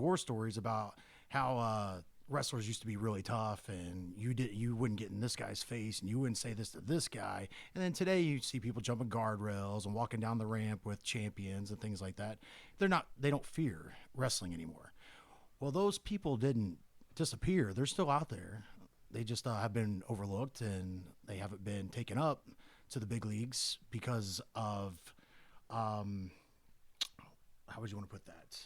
war stories about how wrestlers used to be really tough, and you wouldn't get in this guy's face, and you wouldn't say this to this guy. And then today you see people jumping guardrails and walking down the ramp with champions and things like that. They don't fear wrestling anymore. Well, those people didn't disappear. They're still out there. They just have been overlooked, and they haven't been taken up to the big leagues because of, how would you want to put that?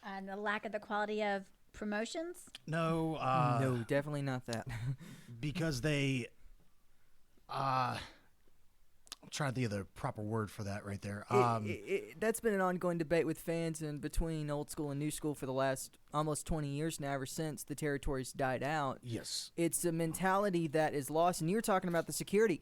And the lack of the quality of promotions? No. No, definitely not that. Because they, I'm trying to think of the proper word for that right there. That's been an ongoing debate with fans and between old school and new school for the last almost 20 years now, ever since the territories died out. Yes. It's a mentality that is lost. And you were talking about the security.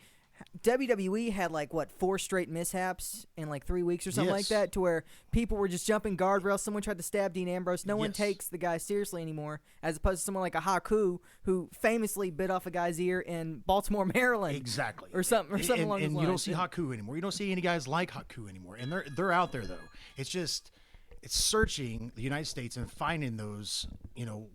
WWE had 4 straight mishaps in 3 weeks or something like that, to where people were just jumping guardrails. Someone tried to stab Dean Ambrose. No one takes the guy seriously anymore, as opposed to someone like a Haku who famously bit off a guy's ear in Baltimore, Maryland. Exactly. Or something along those lines. And you don't see Haku anymore. You don't see any guys like Haku anymore. And they're out there, though. It's searching the United States and finding those,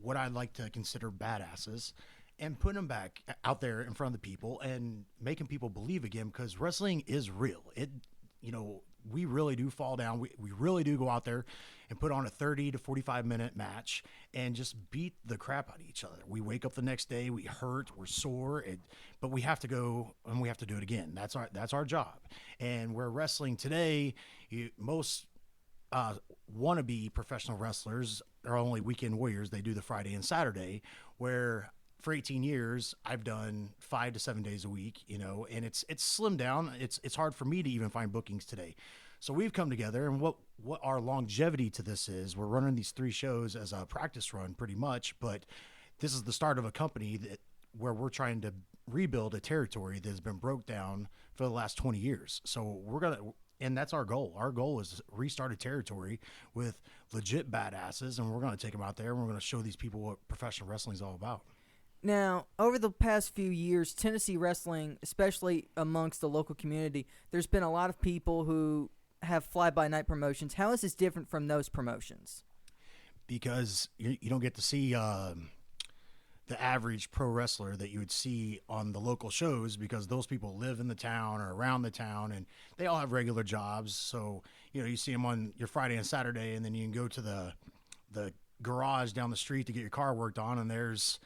what I'd like to consider badasses, and putting them back out there in front of the people and making people believe again, because wrestling is real. We really do fall down. We really do go out there and put on a 30 to 45 minute match and just beat the crap out of each other. We wake up the next day, we hurt, we're sore, but we have to go and we have to do it again. That's our job. And where wrestling today, most wannabe professional wrestlers are only weekend warriors. They do the Friday and Saturday, where for 18 years, I've done 5 to 7 days a week, and it's slimmed down. It's hard for me to even find bookings today. So we've come together, and what our longevity to this is, we're running these 3 shows as a practice run pretty much, but this is the start of a company where we're trying to rebuild a territory that has been broke down for the last 20 years. So and that's our goal. Our goal is to restart a territory with legit badasses, and we're going to take them out there, and we're going to show these people what professional wrestling is all about. Now, over the past few years, Tennessee wrestling, especially amongst the local community, there's been a lot of people who have fly-by-night promotions. How is this different from those promotions? Because you don't get to see the average pro wrestler that you would see on the local shows, because those people live in the town or around the town, and they all have regular jobs. So, you see them on your Friday and Saturday, and then you can go to the garage down the street to get your car worked on, and there's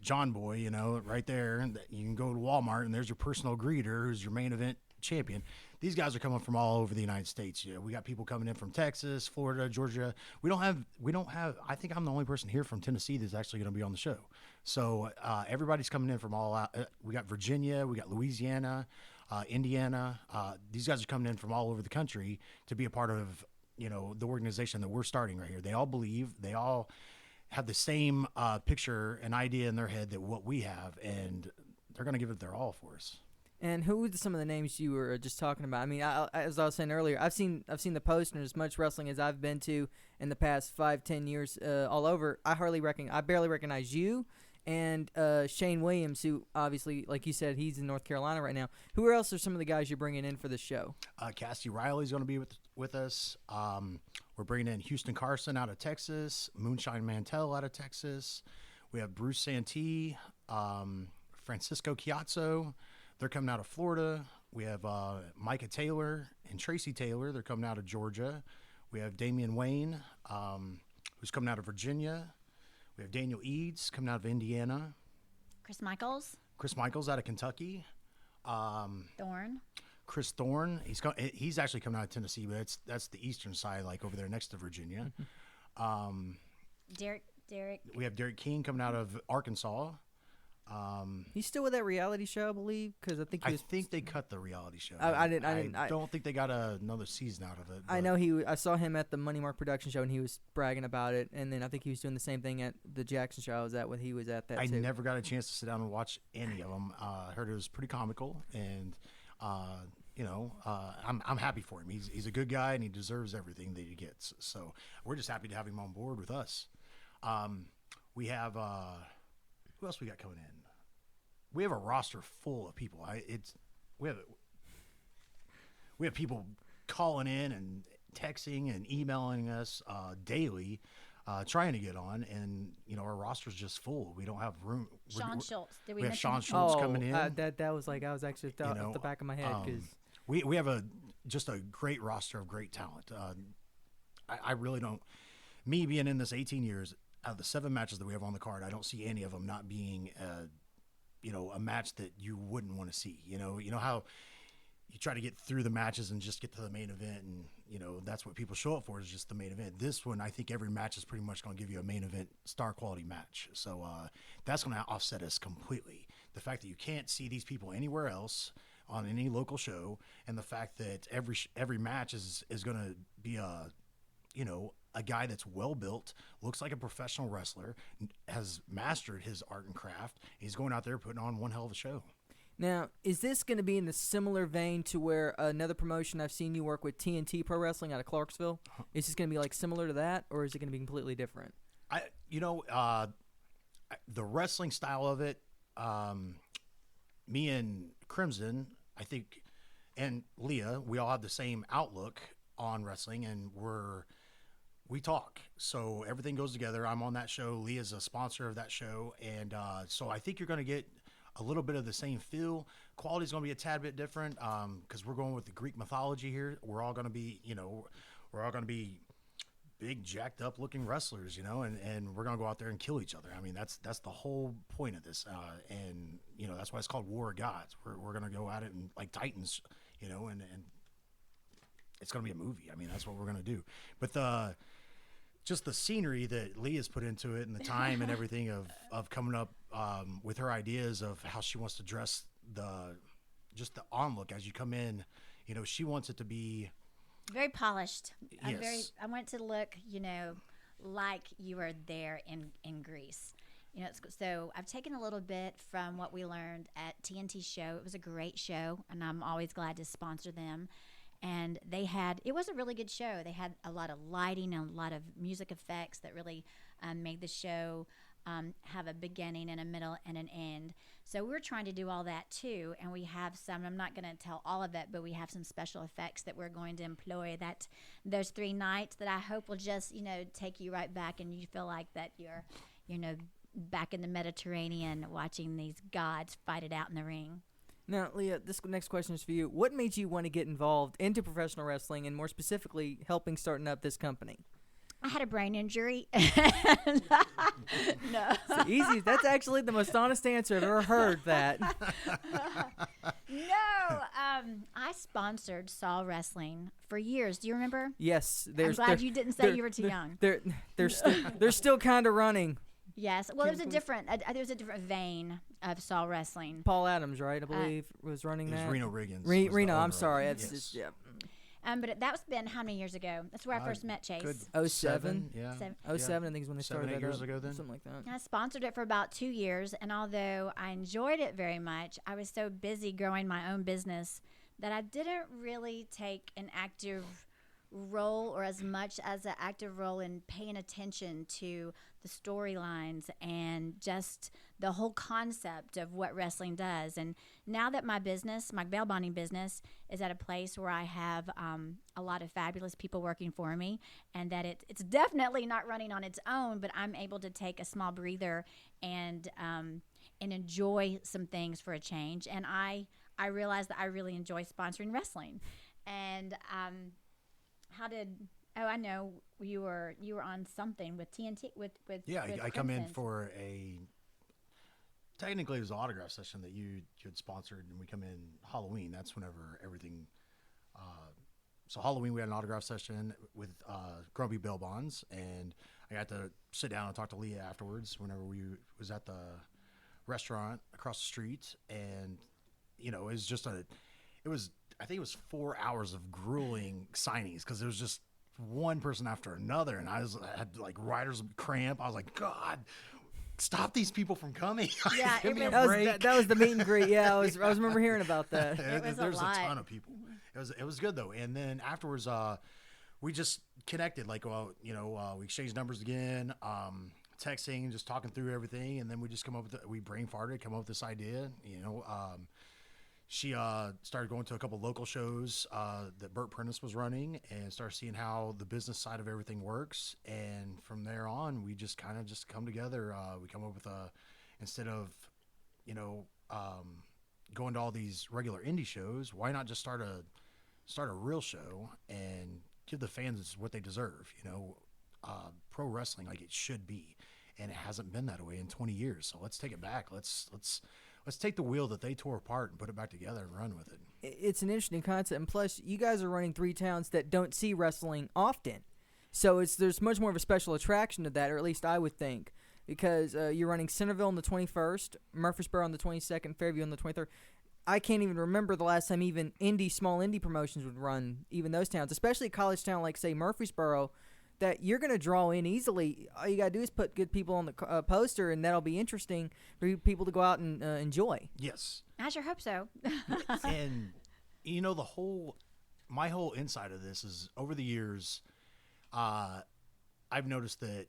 John Boy, right there. And you can go to Walmart, and there's your personal greeter, who's your main event champion. These guys are coming from all over the United States. We got people coming in from Texas, Florida, Georgia. We don't have. I think I'm the only person here from Tennessee that's actually going to be on the show. So everybody's coming in from all out. We got Virginia, we got Louisiana, Indiana. These guys are coming in from all over the country to be a part of the organization that we're starting right here. They all believe. They all have the same picture and idea in their head that what we have, and they're going to give it their all for us. And who are some of the names you were just talking about? I mean, as I was saying earlier, I've seen the post, and as much wrestling as I've been to in the past 5-10 years, all over, I barely recognize you and Shane Williams, who obviously, like you said, he's in North Carolina right now. Who else are some of the guys you're bringing in for this show? Cassidy Riley is going to be with us. We're bringing in Houston Carson out of Texas, Moonshine Mantel out of Texas. We have Bruce Santee, Francisco Chiazzo. They're coming out of Florida. We have Micah Taylor and Tracy Taylor. They're coming out of Georgia. We have Damian Wayne, who's coming out of Virginia. We have Daniel Eads coming out of Indiana. Chris Michaels out of Kentucky. Thorne. Chris Thorne. He's actually coming out of Tennessee, but that's the eastern side, like over there next to Virginia. Derek. We have Derek King coming out of Arkansas. He's still with that reality show, I believe, because I think they cut the reality show. I don't think they got another season out of it. I know I saw him at the Money Mark production show, and he was bragging about it. And then I think he was doing the same thing at the Jackson show I was at when he was at that. I too. never got a chance to sit down and watch any of them. I heard it was pretty comical, and I'm happy for him. He's a good guy, and he deserves everything that he gets. So we're just happy to have him on board with us. We have who else we got coming in? We have a roster full of people. We have people calling in and texting and emailing us daily, trying to get on, and our roster's just full. We don't have room. Sean Schultz. Did we We have mention Sean him? Schultz coming in. That was like I was actually off the back of my head because we have just a great roster of great talent. I really don't. Me being in this 18 years, out of the 7 matches that we have on the card, I don't see any of them not being a match that you wouldn't want to see. You know how you try to get through the matches and just get to the main event, and that's what people show up for, is just the main event. This one, I think every match is pretty much going to give you a main event star quality match. So that's going to offset us completely. The fact that you can't see these people anywhere else on any local show, and the fact that every match is going to be a guy that's well built, looks like a professional wrestler, has mastered his art and craft. He's going out there putting on one hell of a show. Now, is this going to be in the similar vein to where another promotion I've seen you work with, TNT Pro Wrestling out of Clarksville? Is this going to be like similar to that, or is it going to be completely different? The wrestling style of it, me and Crimson, I think, and Leah, we all have the same outlook on wrestling, and we talk. So everything goes together. I'm on that show. Leah's a sponsor of that show, and so I think you're going to get a little bit of the same feel. Quality's going to be a tad bit different because we're going with the Greek mythology here. We're all going to be, big, jacked up looking wrestlers, and we're going to go out there and kill each other. I mean, that's the whole point of this. And that's why it's called War of Gods. We're going to go at it and like Titans, and it's going to be a movie. I mean, that's what we're going to do. But just the scenery that Leah's put into it, and the time and everything of coming up with her ideas of how she wants to dress the onlook as you come in. She wants it to be Very polished. Yes. I want to look, like you were there in Greece. So I've taken a little bit from what we learned at TNT show. It was a great show, and I'm always glad to sponsor them. And it was a really good show. They had a lot of lighting and a lot of music effects that really made the show have a beginning and a middle and an end. So we're trying to do all that too. And we have some, I'm not going to tell all of it, but we have some special effects that we're going to employ those 3 nights that I hope will just, take you right back, and you feel like that you're, back in the Mediterranean watching these gods fight it out in the ring. Now, Leah, this next question is for you. What made you want to get involved into professional wrestling, and more specifically, helping starting up this company? I had a brain injury. No. So easy. That's actually the most honest answer I've ever heard. That. No. I sponsored Saw Wrestling for years. Do you remember? Yes. I'm glad you didn't say you were too young. They're still kind of running. Yes. Well, there's a different vein of Saw Wrestling. Paul Adams, right? I believe was running that. It was Reno Riggins. Reno. I'm sorry. It's just yeah. But that's been how many years ago? That's where I first met Chase. Good. 07? Yeah. 07, I think is when they started 7, 8 that years up. ago then? Something like that. I sponsored it for about 2 years, and although I enjoyed it very much, I was so busy growing my own business that I didn't really take an active role, or as much as an active role in paying attention to the storylines and just the whole concept of what wrestling does. And now that my business, my bail bonding business, is at a place where I have a lot of fabulous people working for me, and that it's definitely not running on its own, but I'm able to take a small breather and enjoy some things for a change. And I realized that I really enjoy sponsoring wrestling. And I know you were on something with TNT with I come in Crimson. for technically it was an autograph session that you had sponsored, and we come in Halloween. That's whenever everything. So Halloween we had an autograph session with Grumpy Bail Bonds, and I got to sit down and talk to Leah afterwards. Whenever we was at the restaurant across the street, and it was just I think it was 4 hours of grueling signings, because there was just one person after another, and I had like writer's cramp. I was like, God, stop these people from coming. Yeah, Give me a That break. was the meet and greet. Yeah, I remember hearing about that. was a There's a lot. ton of people. It was good though. And then afterwards, we just connected. Like, we exchanged numbers again, texting, just talking through everything, and then we just we brain farted, come up with this idea. she started going to a couple local shows that Burt Prentice was running, and started seeing how the business side of everything works. And from there on, we just kind of just come together. We come up with instead of, you know, going to all these regular indie shows, why not just start a real show and give the fans what they deserve? You know, pro wrestling like it should be, and it hasn't been that way in 20 years. So let's take it back. Let's take the wheel that they tore apart and put it back together and run with it. It's an interesting concept, and plus, you guys are running 3 towns that don't see wrestling often, so there's much more of a special attraction to that, or at least I would think, because you're running Centerville on the 21st, Murfreesboro on the 22nd, Fairview on the 23rd. I can't even remember the last time even small indie promotions would run even those towns, especially a college town like, say, Murfreesboro, that you're going to draw in easily. All you got to do is put good people on the poster, and that'll be interesting for people to go out and enjoy. Yes. I sure hope so. And, you know, my whole insight of this is over the years, I've noticed that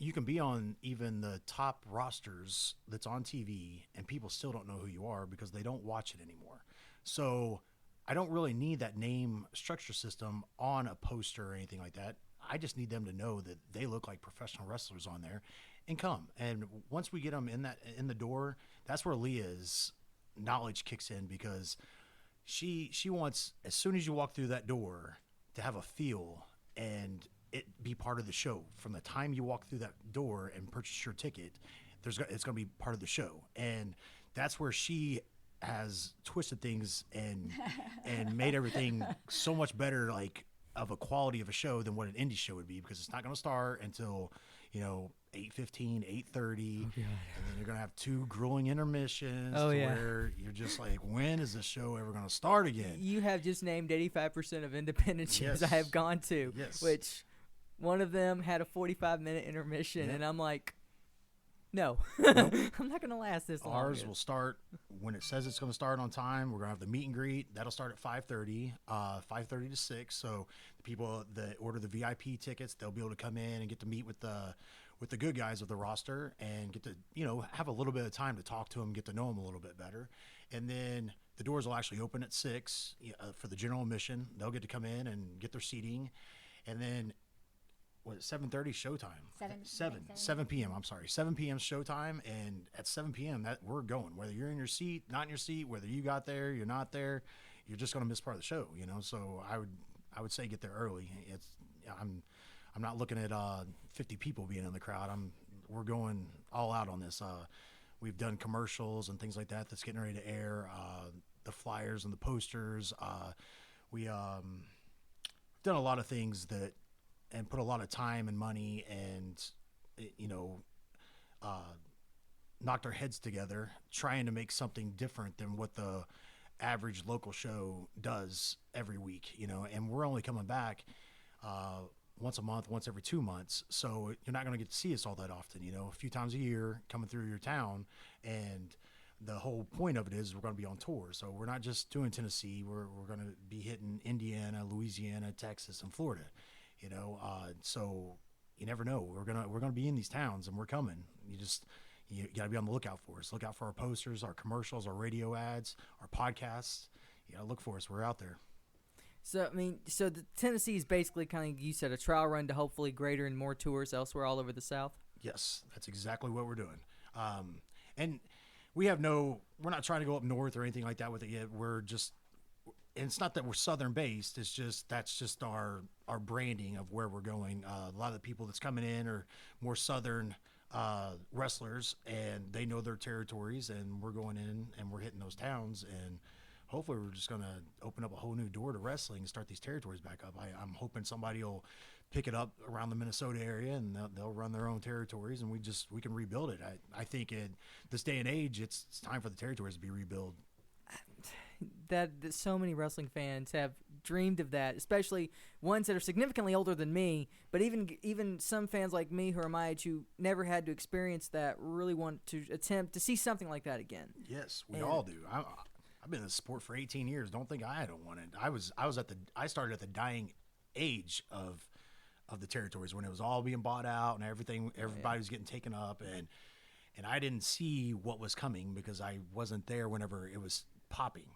you can be on even the top rosters that's on TV, and people still don't know who you are because they don't watch it anymore. So I don't really need that name structure system on a poster or anything like that. I just need them to know that they look like professional wrestlers on there and come. And once we get them in the door, that's where Leah's knowledge kicks in, because she wants, as soon as you walk through that door, to have a feel and it be part of the show. From the time you walk through that door and purchase your ticket, it's going to be part of the show. And that's where she has twisted things and made everything so much better, like, of a quality of a show than what an indie show would be, because it's not going to start until, you know, 8:15, 8:30, and then you're going to have 2 grueling intermissions where you're just like, when is the show ever going to start again? You have just named 85% of independent shows I have gone to, which one of them had a 45-minute intermission, and I'm like, no, nope. I'm not going to last this long. Ours will start when it says it's going to start on time. We're going to have the meet and greet. That'll start at 5:30, 5:30 to 6. So the people that order the VIP tickets, they'll be able to come in and get to meet with the good guys of the roster and get to, you know, have a little bit of time to talk to them, get to know them a little bit better. And then the doors will actually open at 6 for the general admission. They'll get to come in and get their seating. And then 7:30 showtime. 7 p.m. I'm sorry, 7 p.m. showtime, and at 7 p.m. that we're going. Whether you're in your seat, not in your seat, whether you got there, you're not there, you're just going to miss part of the show. You know, so I would say get there early. I'm not looking at 50 people being in the crowd. We're going all out on this. We've done commercials and things like that that's getting ready to air. The flyers and the posters. We've done a lot of things and put a lot of time and money and, you know, knocked our heads together trying to make something different than what the average local show does every week, you know. And we're only coming back once a month, once every 2 months. So you're not going to get to see us all that often, you know, a few times a year coming through your town. And the whole point of it is we're going to be on tour. So we're not just doing Tennessee. We're going to be hitting Indiana, Louisiana, Texas, and Florida. You know, so you never know. We're gonna be in these towns, and we're coming. You got to be on the lookout for us. Look out for our posters, our commercials, our radio ads, our podcasts. You got to look for us. We're out there. So the Tennessee is basically kind of, you said, a trial run to hopefully greater and more tours elsewhere all over the South. Yes, that's exactly what we're doing. And we're not trying to go up north or anything like that with it yet. And it's not that we're Southern based. It's just, that's just our branding of where we're going. A lot of the people that's coming in are more Southern wrestlers, and they know their territories, and we're going in and we're hitting those towns, and hopefully we're just going to open up a whole new door to wrestling and start these territories back up. I'm hoping somebody will pick it up around the Minnesota area, and they'll run their own territories, and we can rebuild it. I think in this day and age, it's time for the territories to be rebuilt. That so many wrestling fans have dreamed of that, especially ones that are significantly older than me, but even some fans like me who are my age who never had to experience that really want to attempt to see something like that again. Yes, we all do. I've been in the sport for 18 years. Don't think I don't want it. I started at the dying age of the territories when it was all being bought out and everybody was getting taken up, and I didn't see what was coming because I wasn't there whenever it was popping.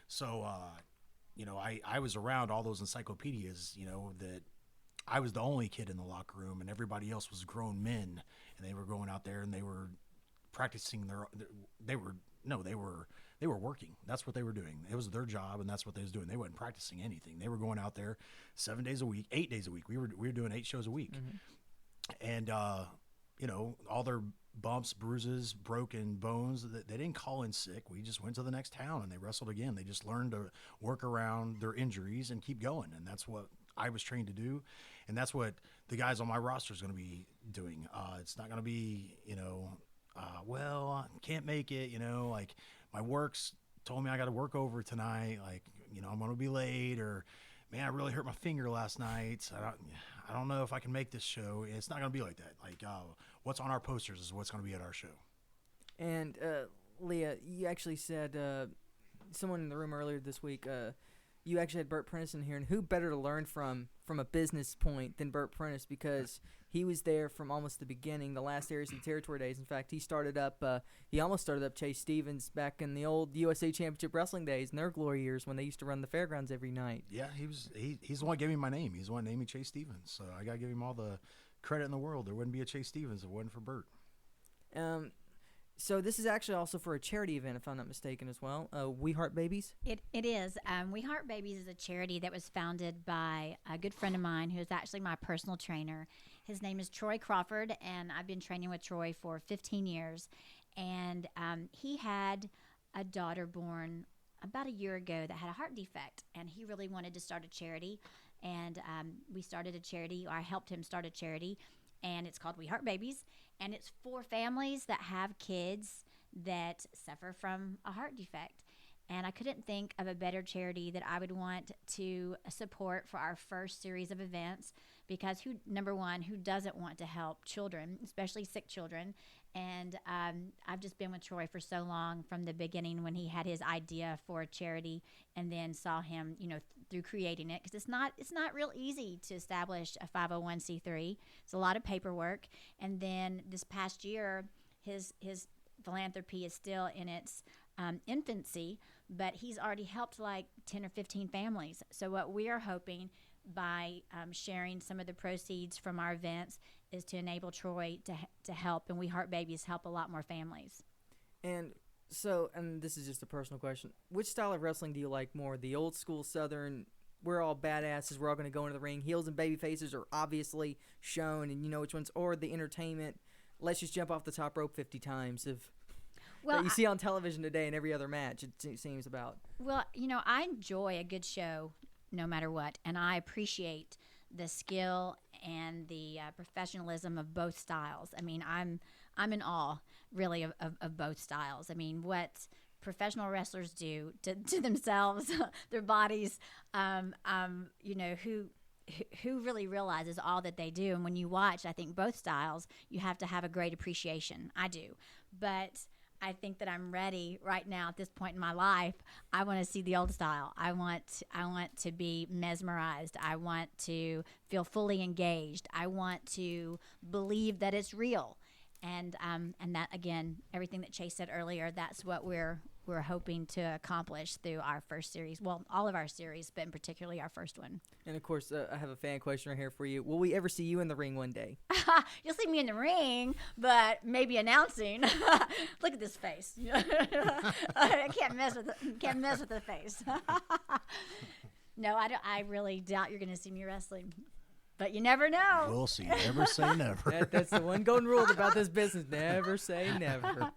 So, I was around all those encyclopedias, that I was the only kid in the locker room, and everybody else was grown men, and they were going out there and they were practicing they were working. That's what they were doing. It was their job, and that's what they was doing. They weren't practicing anything. They were going out there 7 days a week, 8 days a week. We were doing 8 shows a week. And, all their bumps, bruises, broken bones, they didn't call in sick. We just went to the next town and they wrestled again. They just learned to work around their injuries and keep going. And that's what I was trained to do. And that's what the guys on my roster is going to be doing. It's not going to be, I can't make it, like my work's told me I got to work over tonight. Like, I'm going to be late, or man, I really hurt my finger last night. I don't know if I can make this show. It's not going to be like that. Like, what's on our posters is what's going to be at our show. And Leah, you actually said someone in the room earlier this week. You actually had Burt Prentice in here, and who better to learn from a business point than Burt Prentice, because he was there from almost the beginning, the last Areas of the Territory days. In fact, he almost started up Chase Stevens back in the old USA Championship Wrestling days in their glory years when they used to run the fairgrounds every night. Yeah, he's the one who gave me my name. He's the one who named me Chase Stevens. So I got to give him all the credit in the world. There wouldn't be a Chase Stevens if it wasn't for Burt. So this is actually also for a charity event, if I'm not mistaken, as well. We Heart Babies? It is. We Heart Babies is a charity that was founded by a good friend of mine who is actually my personal trainer. His name is Troy Crawford, and I've been training with Troy for 15 years. And he had a daughter born about a year ago that had a heart defect, and he really wanted to start a charity. And we started a charity, or I helped him start a charity, and it's called We Heart Babies. And it's for families that have kids that suffer from a heart defect. And I couldn't think of a better charity that I would want to support for our first series of events, because number one, who doesn't want to help children, especially sick children? And I've just been with Troy for so long, from the beginning when he had his idea for a charity, and then saw him, through creating it, because it's not real easy to establish a 501c3. It's a lot of paperwork. And then this past year, his philanthropy is still in its infancy, but he's already helped like 10 or 15 families. So what we are hoping by sharing some of the proceeds from our events is to enable Troy to help, and We Heart Babies help a lot more families. And so, and this is just a personal question, which style of wrestling do you like more? The old school Southern, we're all badasses, we're all going to go into the ring, heels and baby faces are obviously shown, and you know which ones, or the entertainment, let's just jump off the top rope 50 times that you see on television today in every other match, it seems about. Well, I enjoy a good show no matter what, and I appreciate the skill and the professionalism of both styles. I mean, I'm in awe, really, of both styles. I mean, what professional wrestlers do to themselves, their bodies, who really realizes all that they do. And when you watch, I think, both styles, you have to have a great appreciation. I do. But I think that I'm ready right now at this point in my life. I want to see the old style. I want to be mesmerized. I want to feel fully engaged. I want to believe that it's real. And that, again, everything that Chase said earlier, that's what we're hoping to accomplish through our first series. Well, all of our series, but in particularly our first one. And, of course, I have a fan question right here for you. Will we ever see you in the ring one day? You'll see me in the ring, but maybe announcing. Look at this face. I can't mess with the face. No, I really doubt you're going to see me wrestling. But you never know. We'll see. Never say never. That's the one golden rule about this business. Never say never.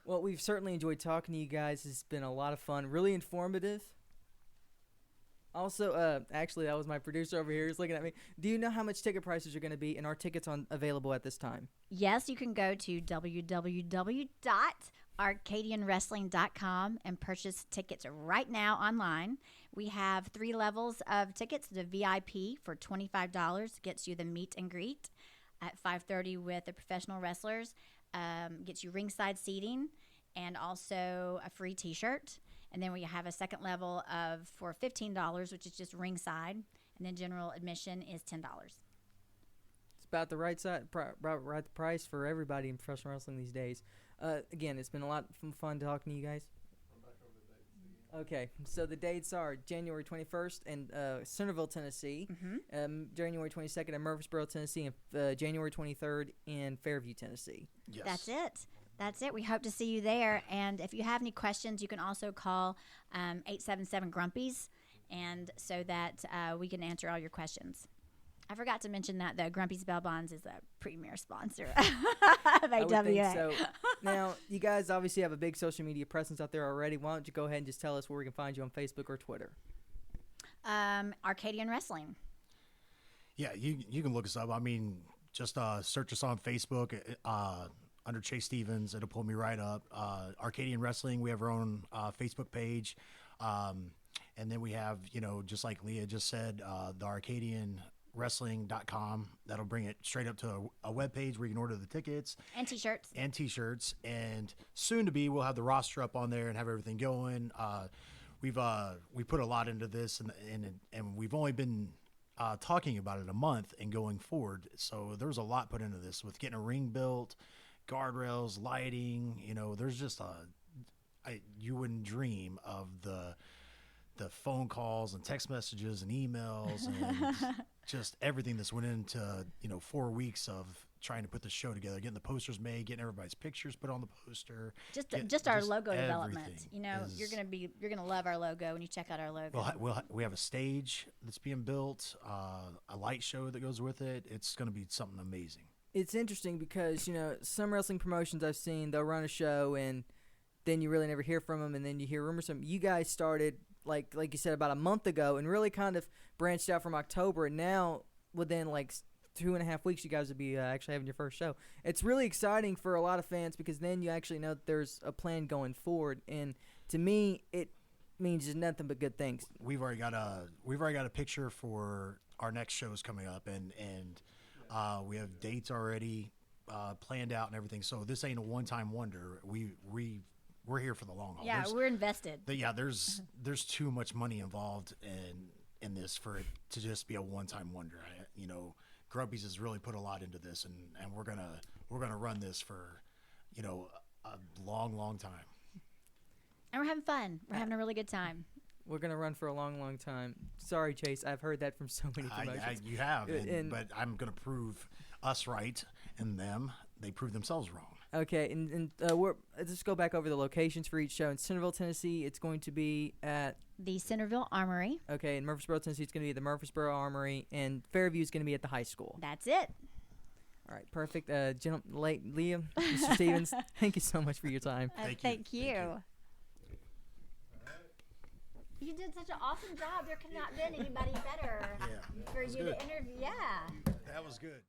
Well, we've certainly enjoyed talking to you guys. It's been a lot of fun, really informative. Also, actually, that was my producer over here. He's looking at me. Do you know how much ticket prices are going to be, and are tickets available at this time? Yes, you can go to www.arcadianwrestling.com and purchase tickets right now online. We have 3 levels of tickets. The VIP for $25 gets you the meet and greet at 5:30 with the professional wrestlers. Gets you ringside seating and also a free T-shirt. And then we have a second level for $15, which is just ringside. And then general admission is $10. It's about the right price for everybody in professional wrestling these days. Again, it's been a lot of fun talking to you guys. Okay, so the dates are January 21st in Centerville, Tennessee, January 22nd in Murfreesboro, Tennessee, and January 23rd in Fairview, Tennessee. Yes. That's it. We hope to see you there. And if you have any questions, you can also call 877-GRUMPIES, and so that we can answer all your questions. I forgot to mention that the Grumpy's Bell Bonds is a premier sponsor of AWA. I would think so. Now, you guys obviously have a big social media presence out there already. Why don't you go ahead and just tell us where we can find you on Facebook or Twitter? Arcadian Wrestling. Yeah, you can look us up. I mean, just search us on Facebook under Chase Stevens. It'll pull me right up. Arcadian Wrestling, we have our own Facebook page. And then we have, just like Leah just said, the ArcadianWrestling.com. That'll bring it straight up to a web page where you can order the tickets And T-shirts. And soon to be, we'll have the roster up on there and have everything going. We put a lot into this, and we've only been talking about it a month and going forward. So there was a lot put into this with getting a ring built, guardrails, lighting. There's just you wouldn't dream of the phone calls and text messages and emails and just everything that's went into 4 weeks of trying to put the show together, getting the posters made, getting everybody's pictures put on the poster. Just our logo development. Everything You're gonna love our logo when you check out our logo. We have a stage that's being built, a light show that goes with it. It's going to be something amazing. It's interesting because some wrestling promotions I've seen, they'll run a show and then you really never hear from them, and then you hear rumors from them. You guys started like you said about a month ago and really kind of branched out from October, and now within 2.5 weeks you guys will be actually having your first show. It's really exciting for a lot of fans because then you actually know that there's a plan going forward, and to me it means just nothing but good things. We've already got a picture for our next shows coming up, and we have dates already planned out and everything. So this ain't a one-time wonder. We're here for the long haul. Yeah, we're invested. There's too much money involved in this for it to just be a one-time wonder. Grumpy's has really put a lot into this, and we're gonna run this for a long time. And we're having fun. We're having a really good time. We're gonna run for a long time. Sorry, Chase, I've heard that from so many promotions. You have, but I'm gonna prove us right and them. They prove themselves wrong. Okay, and let's go back over the locations for each show. In Centerville, Tennessee, it's going to be at the Centerville Armory. Okay, in Murfreesboro, Tennessee, it's going to be at the Murfreesboro Armory, and Fairview is going to be at the high school. That's it. All right, perfect. Leah, Mr. Stevens, thank you so much for your time. Thank you. You did such an awesome job. There could not have been anybody better for you to interview. Yeah. That was good.